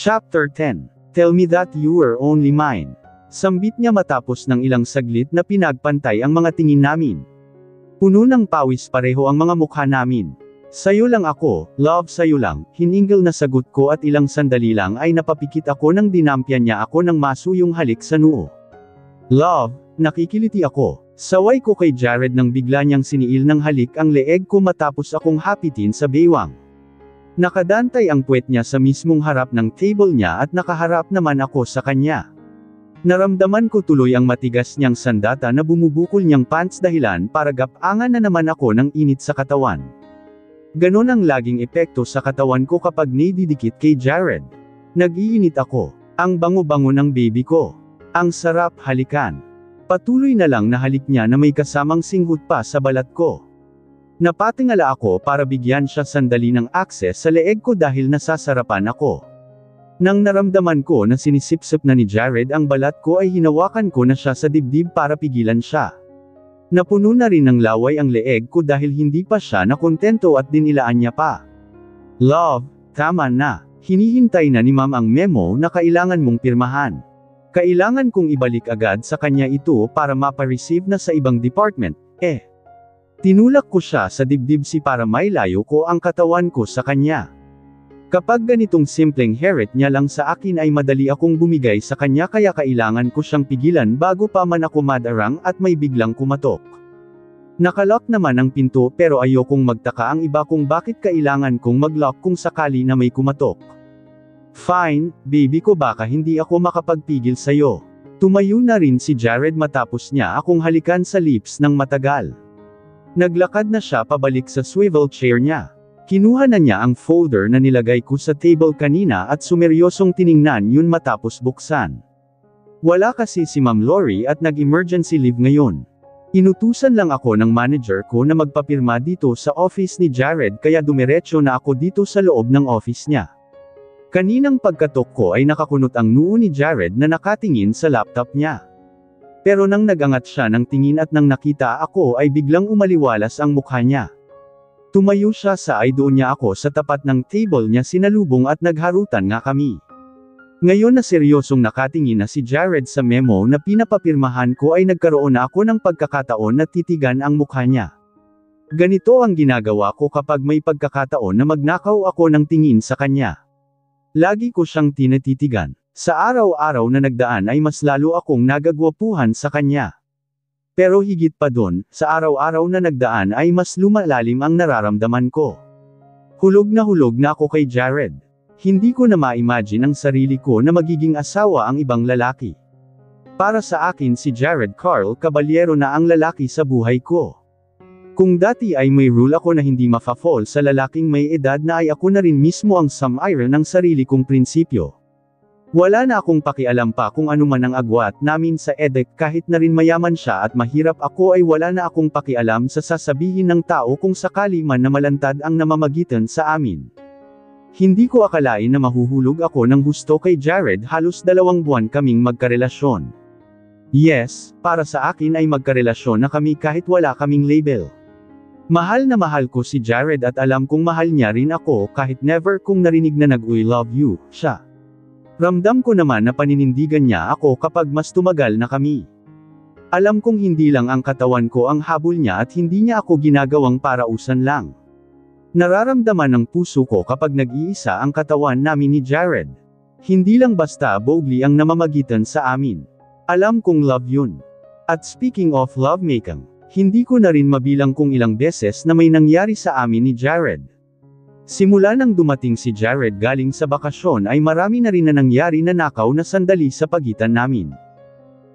Chapter 10. Tell me that you were only mine. Sambit niya matapos ng ilang saglit na pinagpantay ang mga tingin namin. Puno ng pawis pareho ang mga mukha namin. Sayo lang ako, love sayo lang, hiningil na sagot ko at ilang sandali lang ay napapikit ako nang dinampyan niya ako ng masuyong halik sa noo. Love, nakikiliti ako. Saway ko kay Jared nang bigla niyang siniil ng halik ang leeg ko matapos akong hapitin sa baywang. Nakadantay ang puwet niya sa mismong harap ng table niya at nakaharap naman ako sa kanya. Naramdaman ko tuloy ang matigas niyang sandata na bumubukol niyang pants dahilan para gapangan na naman ako ng init sa katawan. Ganon ang laging epekto sa katawan ko kapag nididikit kay Jared. Nag-iinit ako. Ang bango-bango ng baby ko. Ang sarap halikan. Patuloy na lang na halik niya na may kasamang singhot pa sa balat ko. Napatingala ako para bigyan siya sandali ng akses sa leeg ko dahil nasasarapan ako. Nang naramdaman ko na sinisipsip na ni Jared ang balat ko ay hinawakan ko na siya sa dibdib para pigilan siya. Napuno na rin ng laway ang leeg ko dahil hindi pa siya nakontento at dinilaan niya pa. Love, tama na. Hinihintay na ni Ma'am ang memo na kailangan mong pirmahan. Kailangan kong ibalik agad sa kanya ito para mapa-receive na sa ibang department, Tinulak ko siya sa dibdib para mailayo ko ang katawan ko sa kanya. Kapag ganitong simpleng heret niya lang sa akin ay madali akong bumigay sa kanya kaya kailangan ko siyang pigilan bago pa man ako madarang at may biglang kumatok. Nakalock naman ang pinto pero ayokong magtaka ang iba kung bakit kailangan kong maglock kung sakali na may kumatok. Fine, baby ko baka hindi ako makapagpigil sayo. Tumayo na rin si Jared matapos niya akong halikan sa lips ng matagal. Naglakad na siya pabalik sa swivel chair niya. Kinuha na niya ang folder na nilagay ko sa table kanina at sumeryosong tiningnan yun matapos buksan. Wala kasi si Ma'am Lori at nag-emergency leave ngayon. Inutusan lang ako ng manager ko na magpapirma dito sa office ni Jared kaya dumiretso na ako dito sa loob ng office niya. Kaninang pagkatok ko ay nakakunot ang noo ni Jared na nakatingin sa laptop niya. Pero nang nagangat siya ng tingin at nang nakita ako ay biglang umaliwalas ang mukha niya. Tumayo siya ay doon niya ako sa tapat ng table niya sinalubong at nagharutan nga kami. Ngayon na seryosong nakatingin na si Jared sa memo na pinapapirmahan ko ay nagkaroon na ako ng pagkakataon na titigan ang mukha niya. Ganito ang ginagawa ko kapag may pagkakataon na magnakaw ako ng tingin sa kanya. Lagi ko siyang tinatitigan. Sa araw-araw na nagdaan ay mas lalo akong nagagwapuhan sa kanya. Pero higit pa doon, sa araw-araw na nagdaan ay mas lumalalim ang nararamdaman ko. Hulog na ako kay Jared. Hindi ko na ma-imagine ang sarili ko na magiging asawa ang ibang lalaki. Para sa akin si Jared Carl Caballero na ang lalaki sa buhay ko. Kung dati ay may rule ako na hindi mafa-fall sa lalaking may edad na ay ako na rin mismo ang sum-iron ng sarili kong prinsipyo. Wala na akong pakialam pa kung ano man ang agwat namin sa EDEC kahit na rin mayaman siya at mahirap ako ay wala na akong pakialam sa sasabihin ng tao kung sakali man na malantad ang namamagitan sa amin. Hindi ko akalain na mahuhulog ako ng gusto kay Jared halos 2 buwan kaming magkarelasyon. Yes, para sa akin ay magkarelasyon na kami kahit wala kaming label. Mahal na mahal ko si Jared at alam kong mahal niya rin ako kahit never kong narinig na nag-I love you, siya. Ramdam ko naman na paninindigan niya ako kapag mas tumagal na kami. Alam kong hindi lang ang katawan ko ang habol niya at hindi niya ako ginagawang parausan lang. Nararamdaman ng puso ko kapag nag-iisa ang katawan namin ni Jared. Hindi lang basta bogli ang namamagitan sa amin. Alam kong love yun. At speaking of lovemaking, hindi ko na rin mabilang kung ilang beses na may nangyari sa amin ni Jared. Simula nang dumating si Jared galing sa bakasyon ay marami na rin na nangyari na nakaw na sandali sa pagitan namin.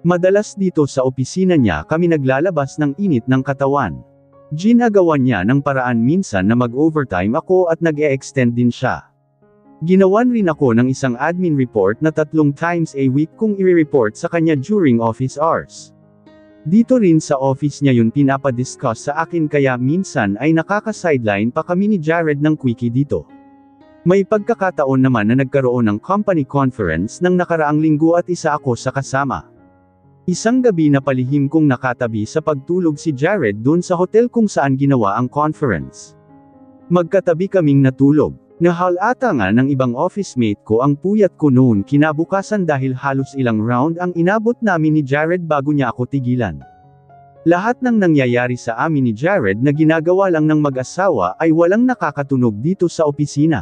Madalas dito sa opisina niya kami naglalabas ng init ng katawan. Ginagawan niya ng paraan minsan na mag-overtime ako at nag-e-extend din siya. Ginawan rin ako ng isang admin report na 3 times a week kung i-report sa kanya during office hours. Dito rin sa office niya yun pinapadiscuss sa akin kaya minsan ay nakaka-sideline pa kami ni Jared ng quickie dito. May pagkakataon naman na nagkaroon ng company conference ng nakaraang linggo at isa ako sa kasama. Isang gabi na palihim kong nakatabi sa pagtulog si Jared dun sa hotel kung saan ginawa ang conference. Magkatabi kaming natulog. Nahalata nga ng ibang office mate ko ang puyat ko noon kinabukasan dahil halos ilang round ang inabot namin ni Jared bago niya ako tigilan. Lahat ng nangyayari sa amin ni Jared na ginagawa lang ng mag-asawa ay walang nakakatunog dito sa opisina.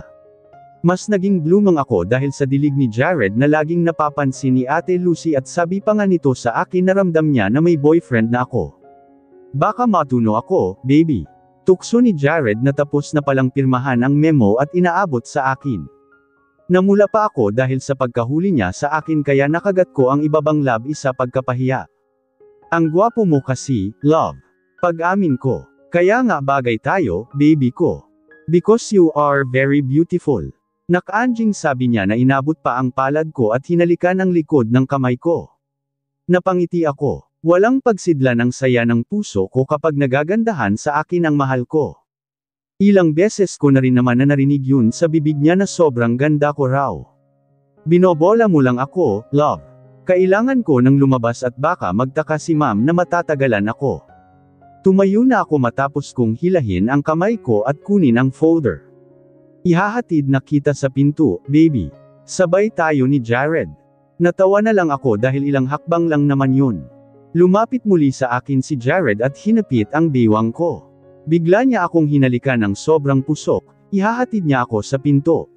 Mas naging blumang ako dahil sa dilig ni Jared na laging napapansin ni Ate Lucy at sabi pa nga nito sa akin na ramdam niya na may boyfriend na ako. Baka matuno ako, baby. Tukso ni Jared na tapos na palang pirmahan ang memo at inaabot sa akin. Namula pa ako dahil sa pagkahuli niya sa akin kaya nakagat ko ang ibabang lab isa pagkapahiya. Ang gwapo mo kasi, love. Pag-amin ko. Kaya nga bagay tayo, baby ko. Because you are very beautiful. Nakaanjing sabi niya na inabot pa ang palad ko at hinalikan ang likod ng kamay ko. Napangiti ako. Walang pagsidla ng saya ng puso ko kapag nagagandahan sa akin ang mahal ko. Ilang beses ko na rin naman na narinig yun sa bibig niya na sobrang ganda ko raw. Binobola mo lang ako, love. Kailangan ko nang lumabas at baka magtaka si ma'am na matatagalan ako. Tumayo na ako matapos kong hilahin ang kamay ko at kunin ang folder. Ihahatid na kita sa pinto, baby. Sabay tayo ni Jared. Natawa na lang ako dahil ilang hakbang lang naman yun. Lumapit muli sa akin si Jared at hinapit ang bewang ko. Bigla niya akong hinalikan ng sobrang pusok, ihahatid niya ako sa pinto.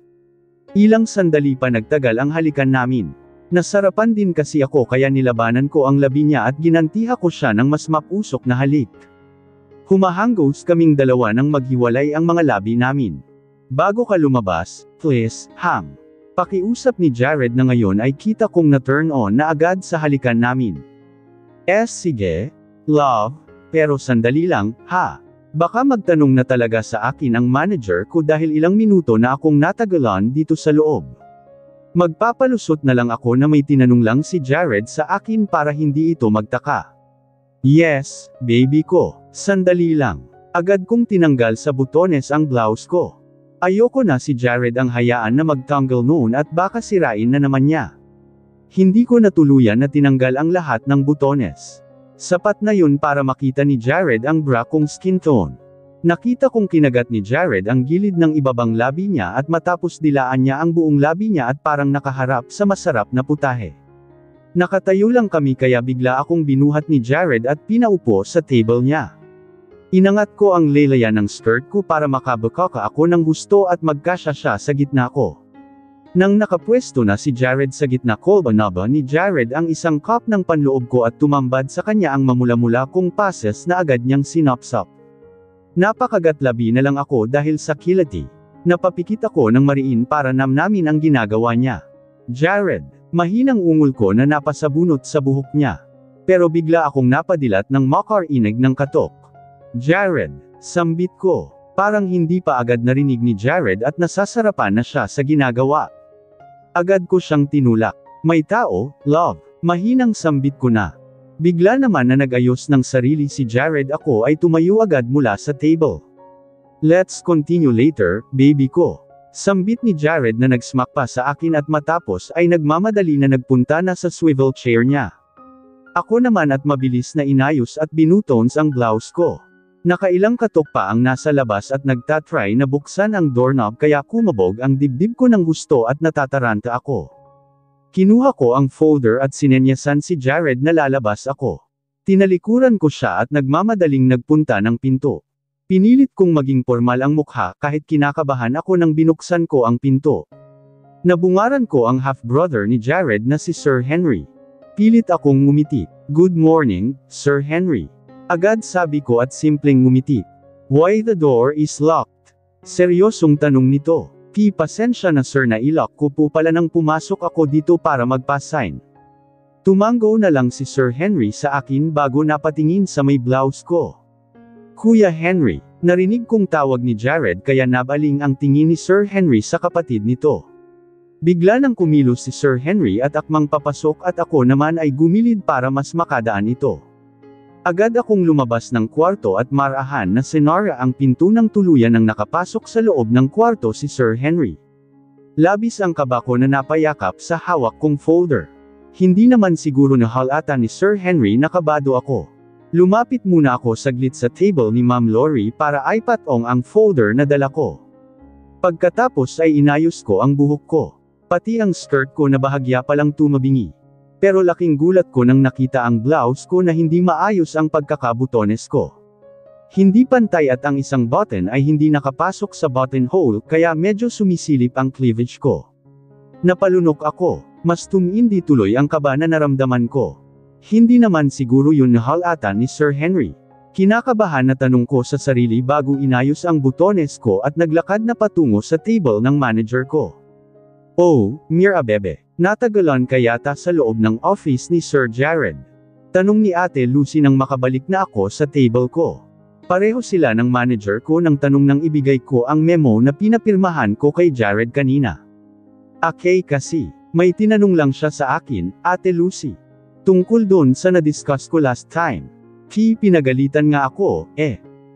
Ilang sandali pa nagtagal ang halikan namin. Nasarapan din kasi ako kaya nilabanan ko ang labi niya at ginantiha ko siya ng mas mapusok na halik. Humahanggos kaming dalawa nang maghiwalay ang mga labi namin. Bago ka lumabas, please, hang. Pakiusap ni Jared na ngayon ay kita kong na-turn on na agad sa halikan namin. Sige, love, pero sandali lang, ha? Baka magtanong na talaga sa akin ang manager ko dahil ilang minuto na akong natagalan dito sa loob. Magpapalusot na lang ako na may tinanong lang si Jared sa akin para hindi ito magtaka. Yes, baby ko, sandali lang. Agad kong tinanggal sa butones ang blouse ko. Ayoko na si Jared ang hayaan na magtanggal noon at baka sirain na naman niya. Hindi ko natuluyan na tinanggal ang lahat ng butones. Sapat na yun para makita ni Jared ang bra kong skin tone. Nakita kong kinagat ni Jared ang gilid ng ibabang labi niya at matapos dilaan niya ang buong labi niya at parang nakaharap sa masarap na putahe. Nakatayo lang kami kaya bigla akong binuhat ni Jared at pinaupo sa table niya. Inangat ko ang lelayan ng skirt ko para makabukaka ako ng gusto at magkasya siya sa gitna ko. Nang nakapwesto na si Jared sa gitna ko, banaba ni Jared ang isang cup ng panloob ko at tumambad sa kanya ang mamula-mula kong passes na agad niyang sinopsop. Napakagatlabi na lang ako dahil sa kilati. Napapikit ako ng mariin para namnamin ang ginagawa niya. Jared, mahinang ungol ko na napasabunot sa buhok niya. Pero bigla akong napadilat ng makarinig ng katok. Jared, sambit ko. Parang hindi pa agad narinig ni Jared at nasasarapan na siya sa ginagawa. Agad ko siyang tinulak. May tao, love. Mahinang sambit ko na. Bigla naman na nag-ayos ng sarili si Jared ako ay tumayo agad mula sa table. Let's continue later, baby ko. Sambit ni Jared na nag-smack pa sa akin at matapos ay nagmamadali na nagpunta na sa swivel chair niya. Ako naman at mabilis na inayos at binutons ang blouse ko. Nakailang katok pa ang nasa labas at nagtatry na buksan ang doorknob kaya kumabog ang dibdib ko ng gusto at natataranta ako. Kinuha ko ang folder at sinenyasan si Jared na lalabas ako. Tinalikuran ko siya at nagmamadaling nagpunta ng pinto. Pinilit kong maging formal ang mukha kahit kinakabahan ako nang binuksan ko ang pinto. Nabungaran ko ang half-brother ni Jared na si Sir Henry. Pilit akong ngumiti. Good morning, Sir Henry. Agad sabi ko at simpleng ngumiti. Why the door is locked? Seryosong tanong nito. Pasensya na sir na ilock ko po pala nang pumasok ako dito para magpa-sign. Tumango na lang si Sir Henry sa akin bago napatingin sa may blouse ko. Kuya Henry, narinig kong tawag ni Jared kaya nabaling ang tingin ni Sir Henry sa kapatid nito. Bigla nang kumilos si Sir Henry at akmang papasok at ako naman ay gumilid para mas makadaan ito. Agad akong lumabas ng kwarto at marahan na sinara ang pinto ng tuluyan nang nakapasok sa loob ng kwarto si Sir Henry. Labis ang kaba ko na napayakap sa hawak kong folder. Hindi naman siguro na halata ni Sir Henry na kabado ako. Lumapit muna ako saglit sa table ni Ma'am Lori para ipatong ang folder na dala ko. Pagkatapos ay inayos ko ang buhok ko. Pati ang skirt ko na bahagya palang tumabingi. Pero laking gulat ko nang nakita ang blouse ko na hindi maayos ang pagkakabutones ko. Hindi pantay at ang isang button ay hindi nakapasok sa buttonhole kaya medyo sumisilip ang cleavage ko. Napalunok ako, mas tumindi tuloy ang kaba na naramdaman ko. Hindi naman siguro yun nahalata ni Sir Henry. Kinakabahan na tanong ko sa sarili bago inayos ang butones ko at naglakad na patungo sa table ng manager ko. Oh, Mira bebe, natagalan ka yata sa loob ng office ni Sir Jared. Tanong ni Ate Lucy nang makabalik na ako sa table ko. Pareho sila ng manager ko nang tanong nang ibigay ko ang memo na pinapirmahan ko kay Jared kanina. Okay kasi, may tinanong lang siya sa akin, Ate Lucy. Tungkol doon sa na-discuss ko last time. Pinagalitan nga ako,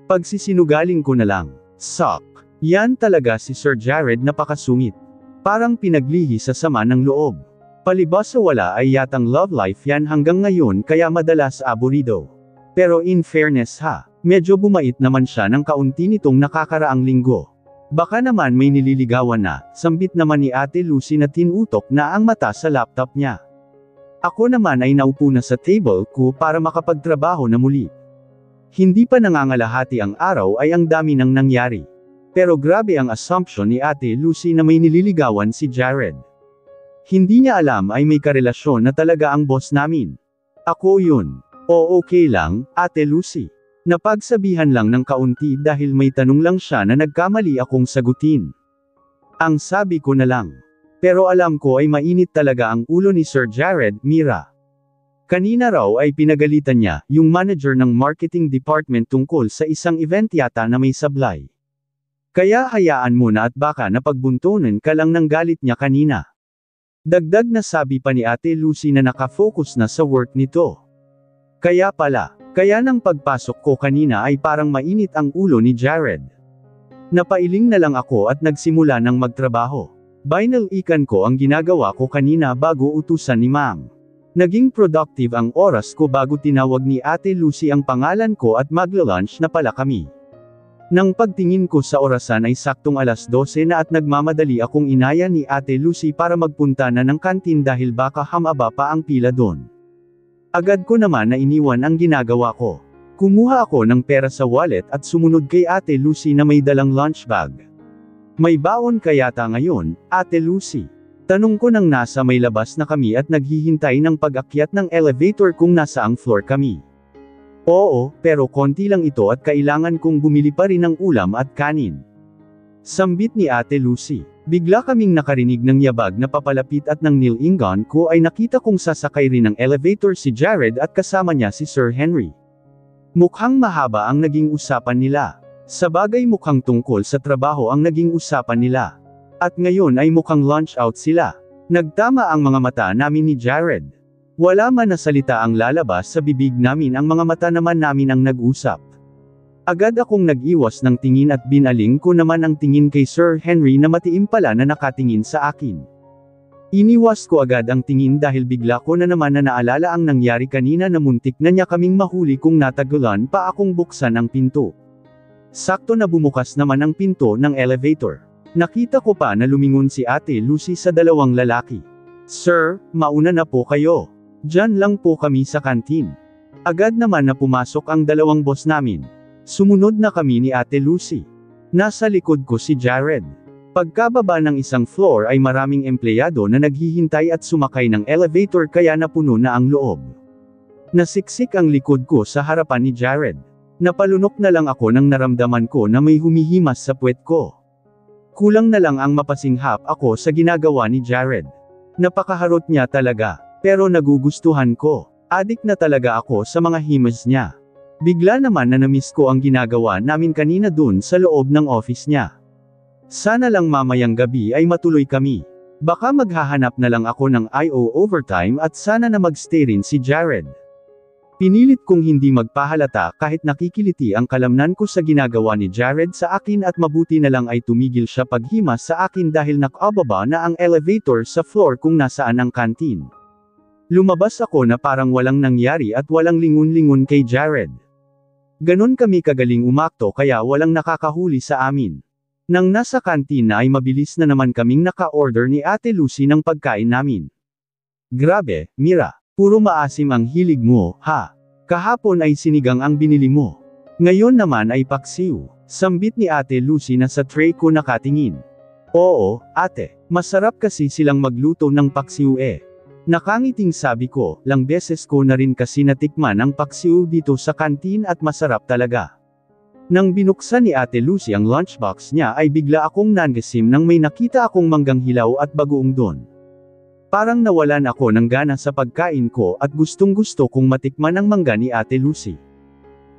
Pagsisinugaling ko na lang. Suck. Yan talaga si Sir Jared napakasungit. Parang pinaglihi sa sama ng loob. Palibas sa wala ay yatang love life yan hanggang ngayon kaya madalas aburido. Pero in fairness medyo bumait naman siya ng kaunti nitong nakakaraang linggo. Baka naman may nililigawan na, sambit naman ni Ate Lucy na tinutok na ang mata sa laptop niya. Ako naman ay naupo na sa table ko para makapagtrabaho na muli. Hindi pa nangangalahati ang araw ay ang dami nang nangyari. Pero grabe ang assumption ni Ate Lucy na may nililigawan si Jared. Hindi niya alam ay may karelasyon na talaga ang boss namin. Ako yun. O okay lang, Ate Lucy. Napagsabihan lang ng kaunti dahil may tanong lang siya na nagkamali akong sagutin. Ang sabi ko na lang. Pero alam ko ay mainit talaga ang ulo ni Sir Jared, Mira. Kanina raw ay pinagalitan niya, yung manager ng marketing department tungkol sa isang event yata na may sablay. Kaya hayaan mo na at baka napagbuntunan ka lang ng galit niya kanina. Dagdag na sabi pa ni Ate Lucy na nakafocus na sa work nito. Kaya nang pagpasok ko kanina ay parang mainit ang ulo ni Jared. Napailing na lang ako at nagsimula ng magtrabaho. Binalikan ko ang ginagawa ko kanina bago utusan ni Ma'am. Naging productive ang oras ko bago tinawag ni Ate Lucy ang pangalan ko at magla-lunch na pala kami. Nang pagtingin ko sa orasan ay saktong 12:00 na at nagmamadali akong inaya ni Ate Lucy para magpunta na ng kantin dahil baka hamaba pa ang pila doon. Agad ko naman na iniwan ang ginagawa ko. Kumuha ako ng pera sa wallet at sumunod kay Ate Lucy na may dalang lunch bag. May baon ka yata ngayon, Ate Lucy? Tanong ko nang nasa may labas na kami at naghihintay ng pag-akyat ng elevator kung nasaang floor kami. Oo, pero konti lang ito at kailangan kong bumili pa rin ng ulam at kanin. Sambit ni Ate Lucy. Bigla kaming nakarinig ng yabag na papalapit at nang nilingon ko ay nakita kong sasakay rin ng elevator si Jared at kasama niya si Sir Henry. Mukhang mahaba ang naging usapan nila. Sabagay mukhang tungkol sa trabaho ang naging usapan nila. At ngayon ay mukhang lunch out sila. Nagtama ang mga mata namin ni Jared. Wala man na salita ang lalabas sa bibig namin, ang mga mata naman namin ang nag-usap. Agad akong nag-iwas ng tingin at binaling ko naman ang tingin kay Sir Henry na matiim pala na nakatingin sa akin. Iniwas ko agad ang tingin dahil bigla ko na naman na naalala ang nangyari kanina na muntik na niya kaming mahuli kung natagalan pa akong buksan ang pinto. Sakto na bumukas naman ang pinto ng elevator. Nakita ko pa na lumingon si Ate Lucy sa dalawang lalaki. Sir, mauna na po kayo. Diyan lang po kami sa kantin. Agad naman na pumasok ang dalawang boss namin. Sumunod na kami ni Ate Lucy. Nasa likod ko si Jared. Pagkababa ng isang floor ay maraming empleyado na naghihintay at sumakay ng elevator kaya napuno na ang loob. Nasiksik ang likod ko sa harapan ni Jared. Napalunok na lang ako nang naramdaman ko na may humihimas sa puwet ko. Kulang na lang ang mapasinghap ako sa ginagawa ni Jared. Napakaharot niya talaga. Pero nagugustuhan ko. Adik na talaga ako sa mga himas niya. Bigla naman na namiss ko ang ginagawa namin kanina dun sa loob ng office niya. Sana lang mamayang gabi ay matuloy kami. Baka maghahanap na lang ako ng IO overtime at sana na magstay rin si Jared. Pinilit kong hindi magpahalata kahit nakikiliti ang kalamnan ko sa ginagawa ni Jared sa akin at mabuti na lang ay tumigil siya paghimas sa akin dahil nakababa na ang elevator sa floor kung nasaan ang kantin. Lumabas ako na parang walang nangyari at walang lingun-lingun kay Jared. Ganon kami kagaling umakto kaya walang nakakahuli sa amin. Nang nasa kantina ay mabilis na naman kaming naka-order ni Ate Lucy ng pagkain namin. Grabe, Mira, puro maasim ang hilig mo, ha? Kahapon ay sinigang ang binili mo. Ngayon naman ay paksiw, sambit ni Ate Lucy na sa tray ko nakatingin. Oo, ate, masarap kasi silang magluto ng paksiw eh. Nakangiting sabi ko, lang beses ko na rin kasi natikman ang paksiw dito sa kantin at masarap talaga. Nang binuksan ni Ate Lucy ang lunchbox niya ay bigla akong nangasim nang may nakita akong manggang hilaw at bagoong doon. Parang nawalan ako ng gana sa pagkain ko at gustong-gusto kong matikman ang mangga ni Ate Lucy.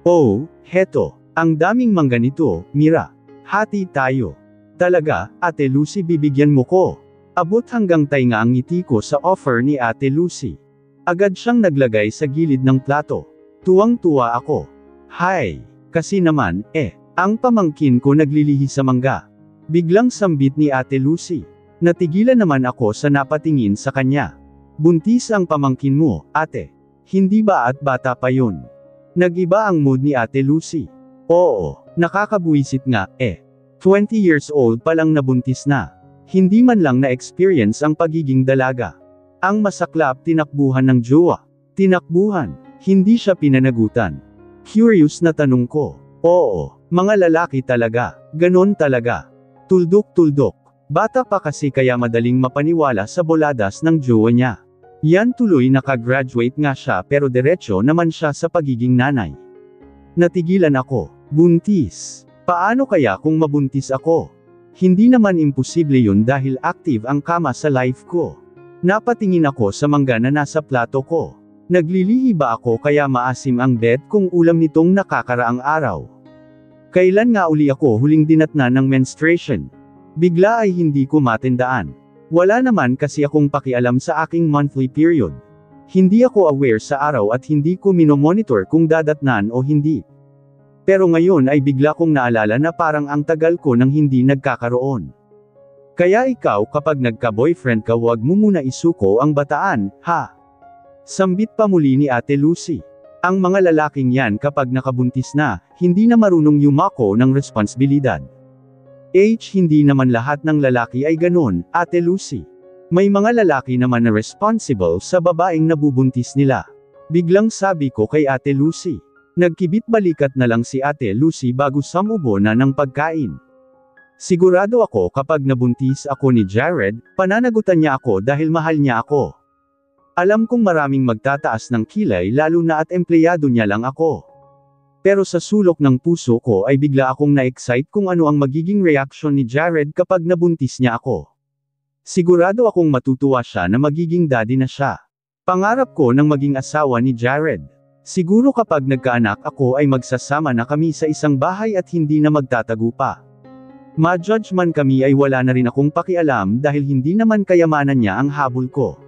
Oh, heto, ang daming mangga nito, Mira. Hati tayo. Talaga, Ate Lucy bibigyan mo ko. Abot hanggang tainga ang ngiti ko sa offer ni Ate Lucy. Agad siyang naglagay sa gilid ng plato. Tuwang-tuwa ako. Hay, kasi naman, ang pamangkin ko naglilihi sa mangga. Biglang sambit ni Ate Lucy. Natigilan naman ako sa napatingin sa kanya. Buntis ang pamangkin mo, ate. Hindi ba at bata pa yun? Nag-iba ang mood ni Ate Lucy. Oo, nakakabuwisit nga, 20 years old pa lang nabuntis na. Hindi man lang na-experience ang pagiging dalaga. Ang masaklap tinakbuhan ng jowa. Tinakbuhan, hindi siya pinanagutan. Curious na tanong ko. Oo, mga lalaki talaga, ganon talaga. Tuldok-tuldok. Bata pa kasi kaya madaling mapaniwala sa boladas ng jowa niya. Yan tuloy nakagraduate nga siya pero diretso naman siya sa pagiging nanay. Natigilan ako. Buntis. Paano kaya kung mabuntis ako? Hindi naman imposible yun dahil active ang kama sa life ko. Napatingin ako sa mangga na nasa plato ko. Naglilihi ba ako kaya maasim ang bed kung ulam nitong nakakaraang araw? Kailan nga uli ako huling dinatnan ng menstruation? Bigla ay hindi ko matandaan. Wala naman kasi akong pakialam sa aking monthly period. Hindi ako aware sa araw at hindi ko minomonitor kung dadatnan o hindi. Pero ngayon ay bigla kong naalala na parang ang tagal ko nang hindi nagkakaroon. Kaya ikaw kapag nagka-boyfriend ka wag mo muna isuko ang bataan, ha? Sambit pa muli ni Ate Lucy. Ang mga lalaking yan kapag nakabuntis na, hindi na marunong yumako ng responsibilidad. Hindi naman lahat ng lalaki ay ganon, Ate Lucy. May mga lalaki naman na responsible sa babaeng nabubuntis nila. Biglang sabi ko kay Ate Lucy. Nagkibit balikat na lang si Ate Lucy bago samubo na ng pagkain. Sigurado ako kapag nabuntis ako ni Jared, pananagutan niya ako dahil mahal niya ako. Alam kong maraming magtataas ng kilay lalo na at empleyado niya lang ako. Pero sa sulok ng puso ko ay bigla akong na-excite kung ano ang magiging reaksyon ni Jared kapag nabuntis niya ako. Sigurado akong matutuwa siya na magiging daddy na siya. Pangarap ko ng maging asawa ni Jared. Siguro kapag nagkaanak ako ay magsasama na kami sa isang bahay at hindi na magtatago pa. Ma-judge man kami ay wala na rin akong pakialam dahil hindi naman kayamanan niya ang habol ko.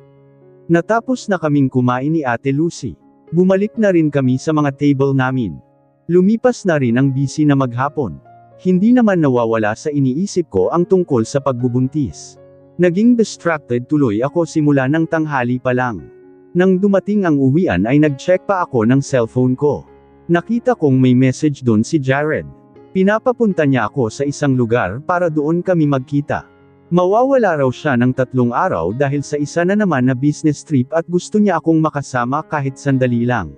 Natapos na kaming kumain ni Ate Lucy. Bumalik na rin kami sa mga table namin. Lumipas na rin ang busy na maghapon. Hindi naman nawawala sa iniisip ko ang tungkol sa pagbubuntis. Naging distracted tuloy ako simula ng tanghali pa lang. Nang dumating ang uwian ay nag-check pa ako ng cellphone ko. Nakita kong may message doon si Jared. Pinapapunta niya ako sa isang lugar para doon kami magkita. Mawawala raw siya ng 3 araw dahil sa isa na naman na business trip at gusto niya akong makasama kahit sandali lang.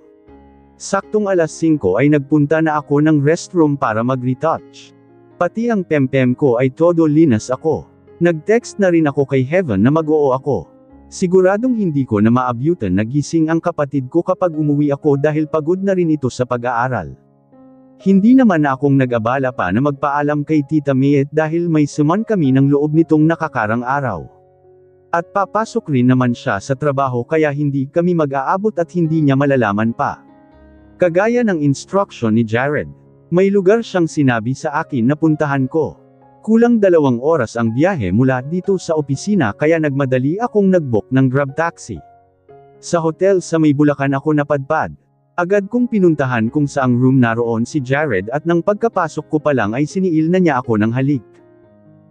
Saktong alas 5 ay nagpunta na ako ng restroom para mag-retouch. Pati ang pempem ko ay todo linas ako. Nag-text na rin ako kay Heaven na mag-oo ako. Siguradong hindi ko na maabyutan na gising ang kapatid ko kapag umuwi ako dahil pagod na rin ito sa pag-aaral. Hindi naman na akong nag-abala pa na magpaalam kay Tita Mayet dahil may suman kami ng loob nitong nakakarang araw. At papasok rin naman siya sa trabaho kaya hindi kami mag-aabot at hindi niya malalaman pa. Kagaya ng instruction ni Jared. May lugar siyang sinabi sa akin na puntahan ko. Kulang 2 oras ang biyahe mula dito sa opisina kaya nagmadali akong nag-book ng Grab taxi. Sa hotel sa May Bulacan ako napadpad. Agad kong pinuntahan kung saang room naroon si Jared at nang pagkapasok ko pa lang ay siniil na niya ako ng halik.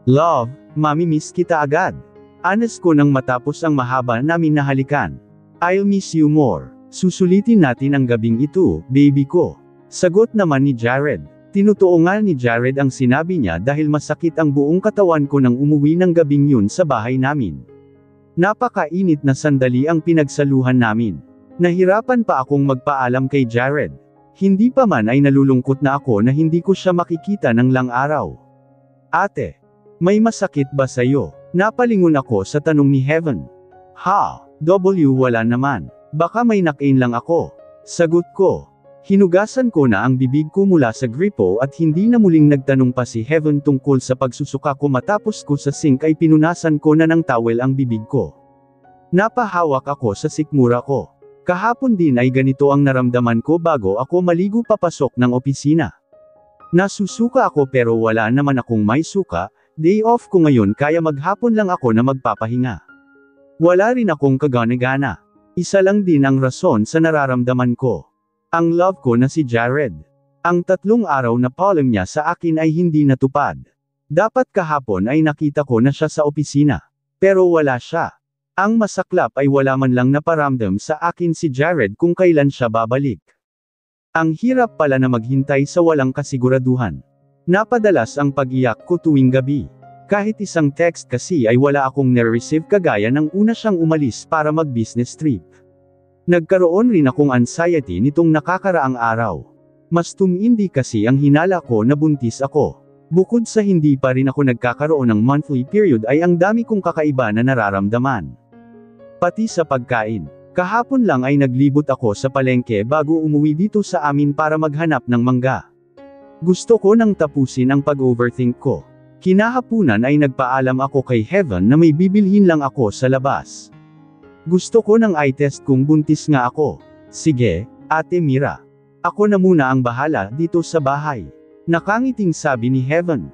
Love, mami-miss kita agad. Honest ko nang matapos ang mahaba namin na halikan. I'll miss you more. Susulitin natin ang gabing ito, baby ko. Sagot naman ni Jared. Tinutuo nga ni Jared ang sinabi niya dahil masakit ang buong katawan ko nang umuwi ng gabing yun sa bahay namin. Napakainit na sandali ang pinagsaluhan namin. Nahirapan pa akong magpaalam kay Jared. Hindi pa man ay nalulungkot na ako na hindi ko siya makikita ng lang araw. Ate, may masakit ba sa'yo? Napalingon ako sa tanong ni Heaven. Ha, wala naman. Baka may nakain lang ako. Sagot ko. Hinugasan ko na ang bibig ko mula sa gripo at hindi na muling nagtanong pa si Heaven tungkol sa pagsusuka ko matapos ko sa sink ay pinunasan ko na ng towel ang bibig ko. Napahawak ako sa sikmura ko. Kahapon din ay ganito ang naramdaman ko bago ako maligo papasok ng opisina. Nasusuka ako pero wala naman akong may suka, day off ko ngayon kaya maghapon lang ako na magpapahinga. Wala rin akong kagana-gana. Isa lang din ang rason sa nararamdaman ko. Ang love ko na si Jared. Ang 3 araw na polling niya sa akin ay hindi natupad. Dapat kahapon ay nakita ko na siya sa opisina. Pero wala siya. Ang masaklap ay wala man lang naparamdam sa akin si Jared kung kailan siya babalik. Ang hirap pala na maghintay sa walang kasiguraduhan. Napadalas ang pag-iyak ko tuwing gabi. Kahit isang text kasi ay wala akong nare-receive kagaya ng una siyang umalis para mag-business trip. Nagkaroon rin akong anxiety nitong nakakaraang araw. Mas tumindi kasi ang hinala ko na buntis ako. Bukod sa hindi pa rin ako nagkakaroon ng monthly period ay ang dami kong kakaiba na nararamdaman. Pati sa pagkain. Kahapon lang ay naglibot ako sa palengke bago umuwi dito sa amin para maghanap ng mangga. Gusto ko nang tapusin ang pag-overthink ko. Kinahapunan ay nagpaalam ako kay Heaven na may bibilhin lang ako sa labas. Gusto ko ng eye test kung buntis nga ako. Sige, Ate Mira. Ako na muna ang bahala dito sa bahay. Nakangiting sabi ni Heaven.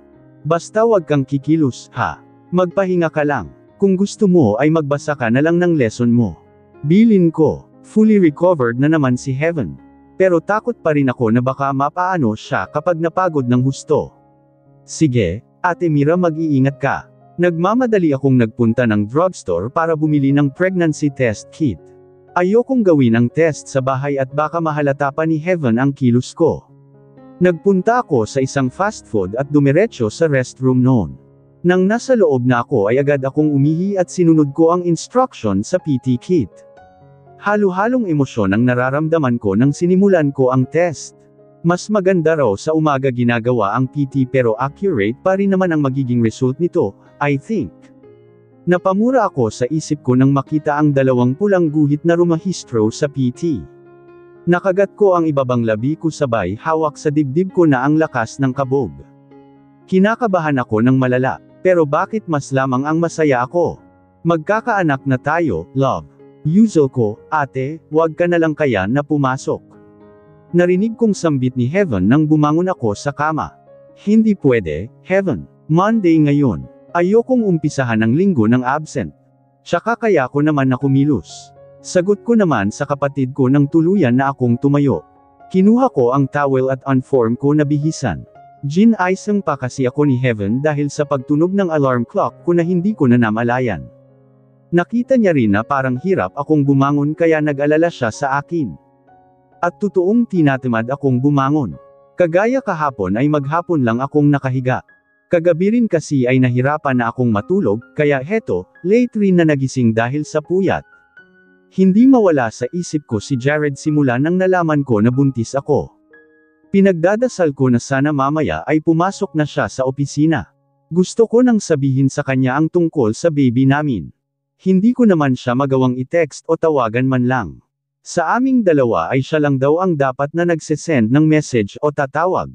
Basta wag kang kikilos, ha? Magpahinga ka lang. Kung gusto mo ay magbasa ka na lang ng lesson mo. Bilin ko. Fully recovered na naman si Heaven. Pero takot pa rin ako na baka mapaano siya kapag napagod ng husto. Sige, Ate Mira, mag-iingat ka. Nagmamadali akong nagpunta ng drugstore para bumili ng pregnancy test kit. Ayokong gawin ang test sa bahay at baka mahalata pa ni Heaven ang kilos ko. Nagpunta ako sa isang fast food at dumiretso sa restroom noon. Nang nasa loob na ako ay agad akong umihi at sinunod ko ang instruction sa PT kit. Halo-halong emosyon ang nararamdaman ko nang sinimulan ko ang test. Mas maganda raw sa umaga ginagawa ang PT pero accurate pa rin naman ang magiging result nito, I think. Napamura ako sa isip ko nang makita ang 2 pulang guhit na rumahistro sa PT. Nakagat ko ang ibabang labi ko sabay hawak sa dibdib ko na ang lakas ng kabog. Kinakabahan ako ng malala, pero bakit mas lamang ang masaya ako? Magkakaanak na tayo, love. Usual ko, ate, wag ka na lang kaya na pumasok. Narinig kong sambit ni Heaven nang bumangon ako sa kama. Hindi pwede, Heaven. Monday ngayon. Ayokong umpisahan ng linggo ng absent. Tsaka kaya ko naman na kumilos. Sagot ko naman sa kapatid ko nang tuluyan na akong tumayo. Kinuha ko ang towel at unform ko na bihisan. Gin-isang pa kasi ako ni Heaven dahil sa pagtunog ng alarm clock ko na hindi ko na namalayan. Nakita niya rin na parang hirap akong bumangon kaya nag-alala siya sa akin. At totoong tinatamad akong bumangon. Kagaya kahapon ay maghapon lang akong nakahiga. Kagabi rin kasi ay nahirapan na akong matulog, kaya heto, late rin na nagising dahil sa puyat. Hindi mawala sa isip ko si Jared simula nang nalaman ko na buntis ako. Pinagdadasal ko na sana mamaya ay pumasok na siya sa opisina. Gusto ko nang sabihin sa kanya ang tungkol sa baby namin. Hindi ko naman siya magawang i-text o tawagan man lang. Sa aming dalawa ay siya lang daw ang dapat na nagsesend ng message o tatawag.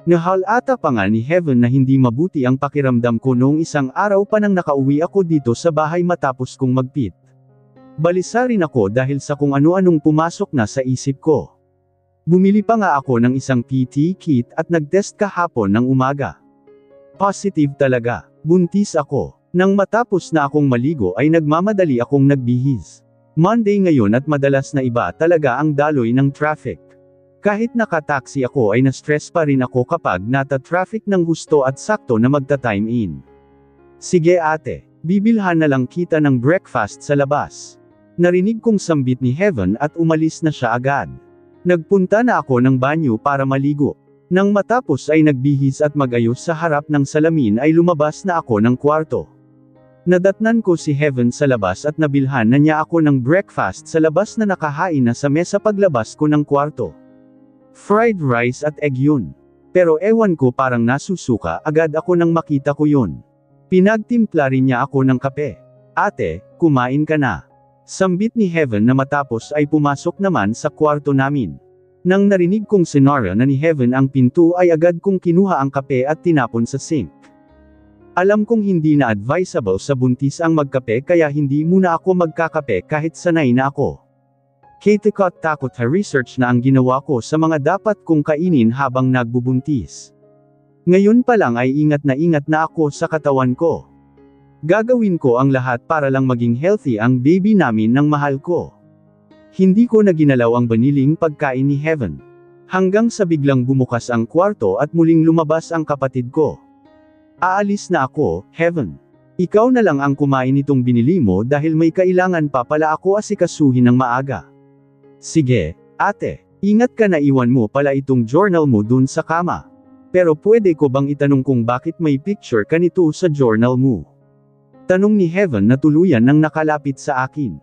Nahalata pa nga ni Heaven na hindi mabuti ang pakiramdam ko noong isang araw pa nang nakauwi ako dito sa bahay matapos kong magpit. Balisa rin ako dahil sa kung ano-anong pumasok na sa isip ko. Bumili pa nga ako ng isang PT kit at nag-test kahapon ng umaga. Positive talaga, buntis ako. Nang matapos na akong maligo ay nagmamadali akong nagbihis. Monday ngayon at madalas na iba talaga ang daloy ng traffic. Kahit nakataksi ako ay na-stress pa rin ako kapag nata-traffic ng gusto at sakto na magta-time in. Sige ate, bibilhan na lang kita ng breakfast sa labas. Narinig kong sambit ni Heaven at umalis na siya agad. Nagpunta na ako ng banyo para maligo. Nang matapos ay nagbihis at magayos sa harap ng salamin ay lumabas na ako ng kwarto. Nadatnan ko si Heaven sa labas at nabilhan na niya ako ng breakfast sa labas na nakahain na sa mesa paglabas ko ng kwarto. Fried rice at egg yun. Pero ewan ko parang nasusuka agad ako nang makita ko yun. Pinagtimpla rin niya ako ng kape. Ate, kumain ka na. Sambit ni Heaven na matapos ay pumasok naman sa kwarto namin. Nang narinig kong sinara na ni Heaven ang pinto ay agad kong kinuha ang kape at tinapon sa sink. Alam kong hindi na advisable sa buntis ang magkape kaya hindi muna ako magkakape kahit sanay na ako. Katikot takot ha research na ang ginawa ko sa mga dapat kong kainin habang nagbubuntis. Ngayon pa lang ay ingat na ako sa katawan ko. Gagawin ko ang lahat para lang maging healthy ang baby namin ng mahal ko. Hindi ko na ginalaw ang baniling pagkain ni Heaven. Hanggang sa biglang bumukas ang kwarto at muling lumabas ang kapatid ko. Aalis na ako, Heaven. Ikaw na lang ang kumain itong binili mo dahil may kailangan pa pala ako asikasuhin ng maaga. Sige, ate. Ingat ka na iwan mo pala itong journal mo dun sa kama. Pero pwede ko bang itanong kung bakit may picture ka nito sa journal mo? Tanong ni Heaven na tuluyan nang nakalapit sa akin.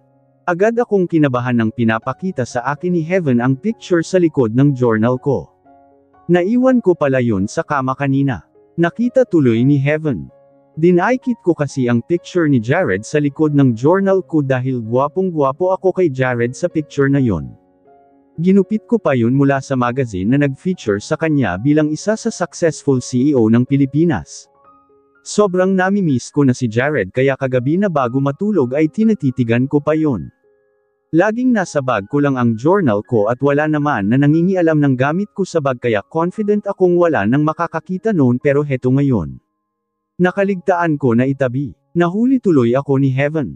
Agad akong kinabahan nang pinapakita sa akin ni Heaven ang picture sa likod ng journal ko. Naiwan ko pala yun sa kama kanina. Nakita tuloy ni Heaven. Dinaikit ko kasi ang picture ni Jared sa likod ng journal ko dahil gwapong-gwapo ako kay Jared sa picture na yon. Ginupit ko pa yun mula sa magazine na nag-feature sa kanya bilang isa sa successful CEO ng Pilipinas. Sobrang nami-miss ko na si Jared kaya kagabi na bago matulog ay tinatitigan ko pa yon. Laging nasa bag ko lang ang journal ko at wala naman na nangingialam ng gamit ko sa bag kaya confident akong wala nang makakakita noon pero heto ngayon. Nakaligtaan ko na itabi. Nahuli tuloy ako ni Heaven.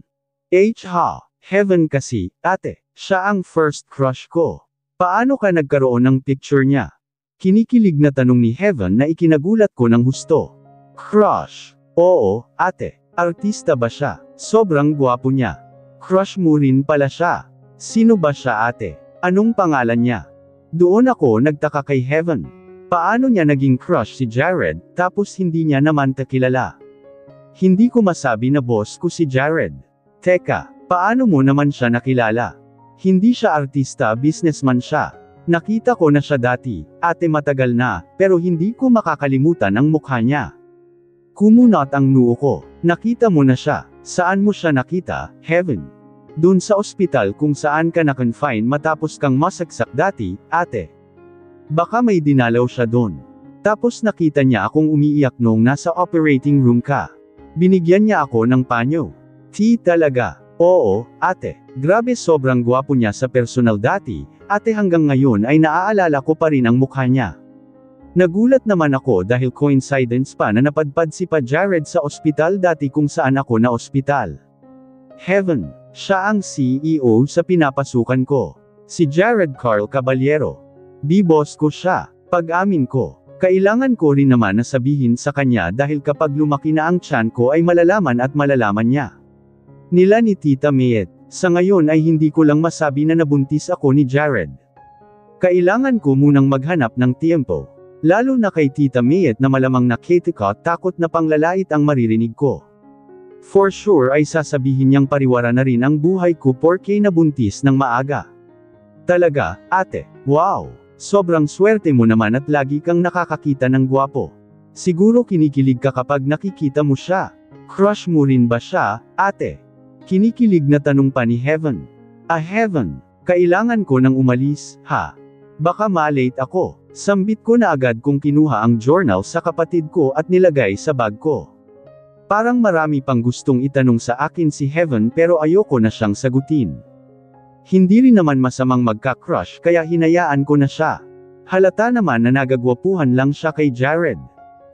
Heaven kasi, ate, siya ang first crush ko. Paano ka nagkaroon ng picture niya? Kinikilig na tanong ni Heaven na ikinagulat ko ng husto. Crush? Oo, ate. Artista ba siya? Sobrang gwapo niya. Crush mo rin pala siya. Sino ba siya ate? Anong pangalan niya? Doon ako nagtaka kay Heaven. Paano niya naging crush si Jared, tapos hindi niya naman kilala? Hindi ko masabi na boss ko si Jared. Teka, paano mo naman siya nakilala? Hindi siya artista, businessman siya. Nakita ko na siya dati, ate matagal na, pero hindi ko makakalimutan ang mukha niya. Kumunot ang noo ko. Nakita mo na siya. Saan mo siya nakita, Heaven? Doon sa ospital kung saan ka na-confine matapos kang masaksak dati, ate. Baka may dinalaw siya doon. Tapos nakita niya akong umiiyak noong nasa operating room ka. Binigyan niya ako ng panyo. Talaga. Oo, ate. Grabe sobrang gwapo niya sa personal dati, ate hanggang ngayon ay naaalala ko pa rin ang mukha niya. Nagulat naman ako dahil coincidence pa na napadpad si pa Jared sa ospital dati kung saan ako na ospital. Heaven, siya ang CEO sa pinapasukan ko. Si Jared Carl Caballero. Boss ko siya. Pag-amin ko, kailangan ko rin naman na sabihin sa kanya dahil kapag lumaki na ang tiyan ko ay malalaman at malalaman niya. Nila ni Tita Mayet, sa ngayon ay hindi ko lang masabi na nabuntis ako ni Jared. Kailangan ko munang maghanap ng tiempo. Lalo na kay Tita Mayet na malamang nakitikot takot na panglalait ang maririnig ko. For sure ay sasabihin niyang pariwara na rin ang buhay ko porke nabuntis ng maaga. Talaga, ate, wow! Sobrang swerte mo naman at lagi kang nakakakita ng gwapo. Siguro kinikilig ka kapag nakikita mo siya. Crush mo rin ba siya, ate? Kinikilig na tanong pa ni Heaven. Heaven, kailangan ko nang umalis, ha? Baka malate ako. Sambit ko na agad kung kinuha ang journal sa kapatid ko at nilagay sa bag ko. Parang marami pang gustong itanong sa akin si Heaven pero ayoko na siyang sagutin. Hindi rin naman masamang magka-crush kaya hinayaan ko na siya. Halata naman na nagagwapuhan lang siya kay Jared.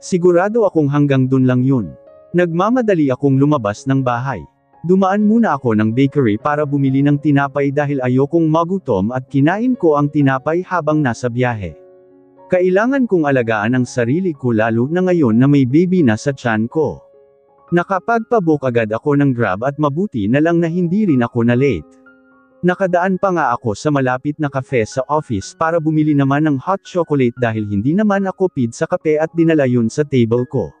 Sigurado akong hanggang dun lang yun. Nagmamadali akong lumabas ng bahay. Dumaan muna ako ng bakery para bumili ng tinapay dahil ayokong magutom at kinain ko ang tinapay habang nasa biyahe. Kailangan kong alagaan ang sarili ko lalo na ngayon na may baby na sa tiyan ko. Nakapagpabook agad ako ng Grab at mabuti na lang na hindi rin ako na late. Nakadaan pa nga ako sa malapit na cafe sa office para bumili naman ng hot chocolate dahil hindi naman ako pid sa kape at dinala yun sa table ko.